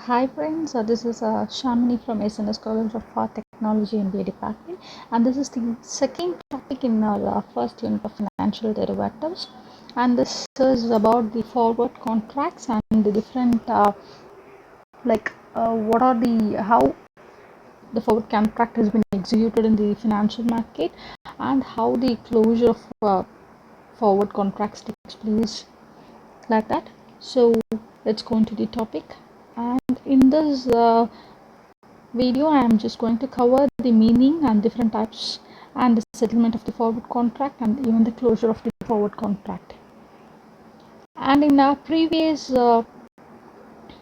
Hi friends, this is Shamini from SNS College of Technology and BA Department, and this is the second topic in our first unit of financial derivatives, and this is about the forward contracts and the different what are the how the forward contract has been executed in the financial market and how the closure of forward contracts takes place like that. So let's go into the topic, and in this video I am just going to cover the meaning and different types and the settlement of the forward contract and even the closure of the forward contract. And in our previous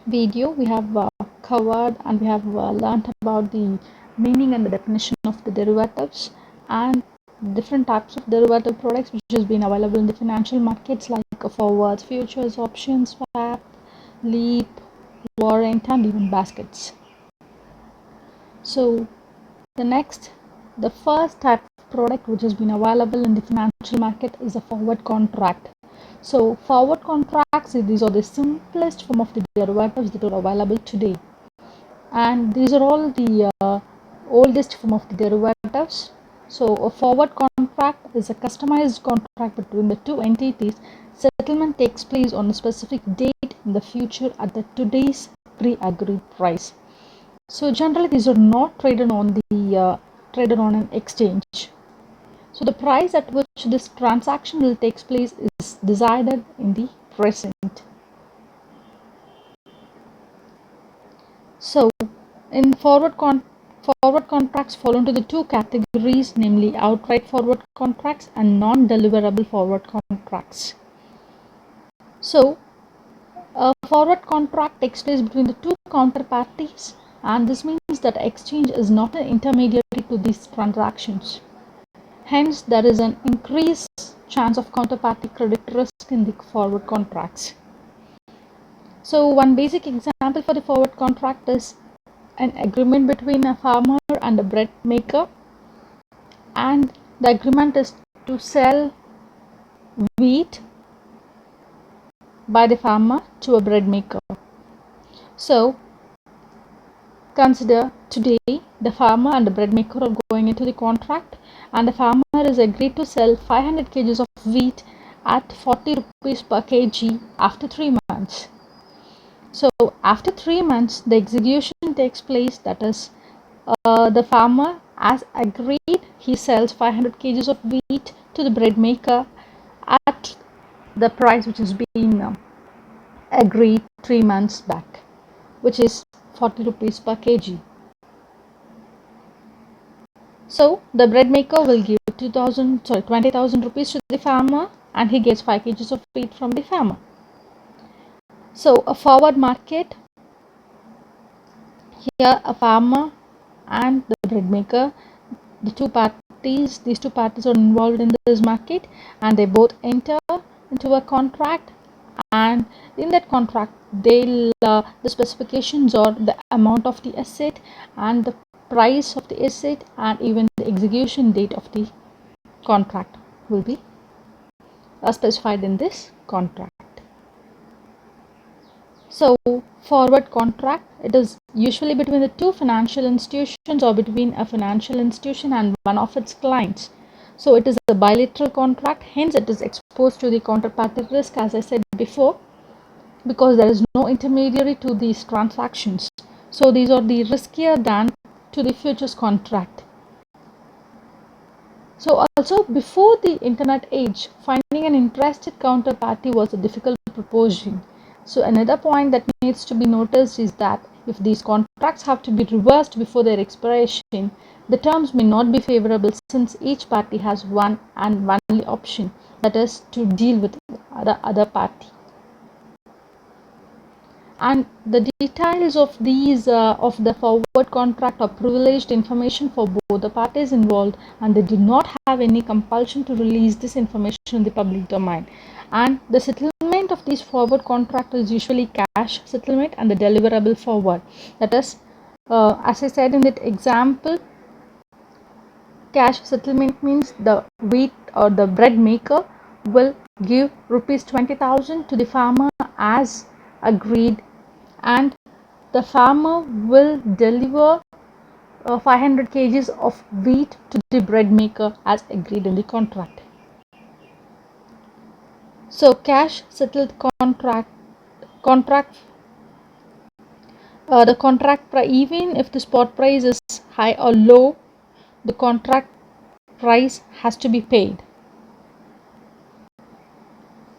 video we have covered and we have learned about the meaning and the definition of the derivatives and different types of derivative products which has been available in the financial markets like forwards, futures, options, swap, leap, warrant and even baskets. So the first type of product which has been available in the financial market is a forward contract. So forward contracts, these are the simplest form of the derivatives that are available today, and these are all the oldest form of the derivatives. So a forward contract is a customized contract between the two entities. Settlement takes place on a specific date in the future at the today's pre-agreed price. So generally these are not traded on an exchange. So the price at which this transaction will take place is decided in the present. So in forward contracts fall into the two categories, namely outright forward contracts and non-deliverable forward contracts. So a forward contract takes place between the two counterparties, and this means that exchange is not an intermediary to these transactions. Hence, there is an increased chance of counterparty credit risk in the forward contracts. So, one basic example for the forward contract is an agreement between a farmer and a bread maker, and the agreement is to sell wheat by the farmer to a bread maker. So, consider today the farmer and the bread maker are going into the contract, and the farmer is agreed to sell 500 kgs of wheat at 40 rupees per kg after 3 months. So after 3 months the execution takes place, that is the farmer, as agreed, he sells 500 kgs of wheat to the bread maker at the price which has been agreed 3 months back, which is 40 rupees per kg. So the bread maker will give 20,000 rupees to the farmer, and he gets 5 kgs of wheat from the farmer. So a forward market, here a farmer and the bread maker, these two parties are involved in this market, and they both enter into a contract, and in that contract the specifications or the amount of the asset and the price of the asset and even the execution date of the contract will be specified in this contract. So forward contract, it is usually between the two financial institutions or between a financial institution and one of its clients. So it is a bilateral contract, hence it is exposed to the counterparty risk, as I said before, because there is no intermediary to these transactions. So these are the riskier than to the futures contract. So also before the internet age, finding an interested counterparty was a difficult proposition. So another point that needs to be noticed is that if these contracts have to be reversed before their expiration, the terms may not be favorable, since each party has one and only option, that is to deal with the other party. And the details of these of the forward contract are privileged information for both the parties involved, and they do not have any compulsion to release this information in the public domain. And the settlement of these forward contract is usually cash settlement and the deliverable forward. That is, as I said in that example, cash settlement means the wheat or the bread maker will give rupees 20,000 to the farmer as agreed, and the farmer will deliver 500 kgs of wheat to the bread maker as agreed in the contract. So cash settled contract the contract price, even if the spot price is high or low, the contract price has to be paid.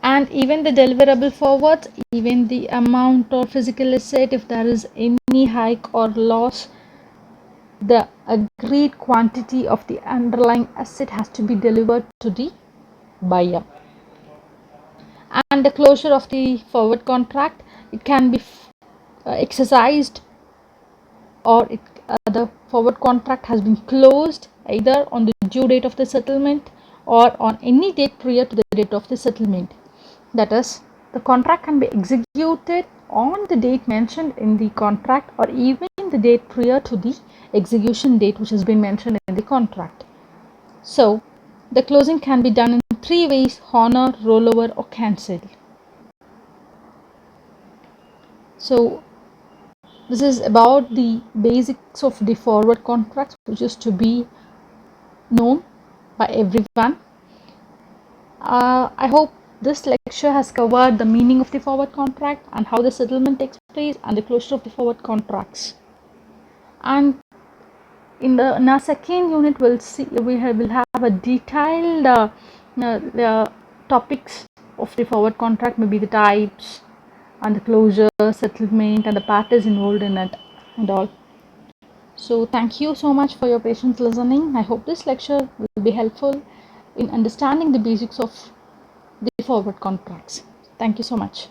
And even the deliverable forwards, even the amount or physical asset, if there is any hike or loss, the agreed quantity of the underlying asset has to be delivered to the buyer. And the closure of the forward contract, it can be exercised, or the forward contract has been closed either on the due date of the settlement or on any date prior to the date of the settlement. That is, the contract can be executed on the date mentioned in the contract or even the date prior to the execution date which has been mentioned in the contract. So, the closing can be done in 3 ways: honor, rollover or cancel. So, this is about the basics of the forward contracts, which is to be known by everyone. I hope this lecture has covered the meaning of the forward contract and how the settlement takes place and the closure of the forward contracts. And in our second unit, we'll have a detailed topics of the forward contract, maybe the types and the closure, settlement, and the parties involved in it and all. So thank you so much for your patience listening. I hope this lecture will be helpful in understanding the basics of the forward contracts. Thank you so much.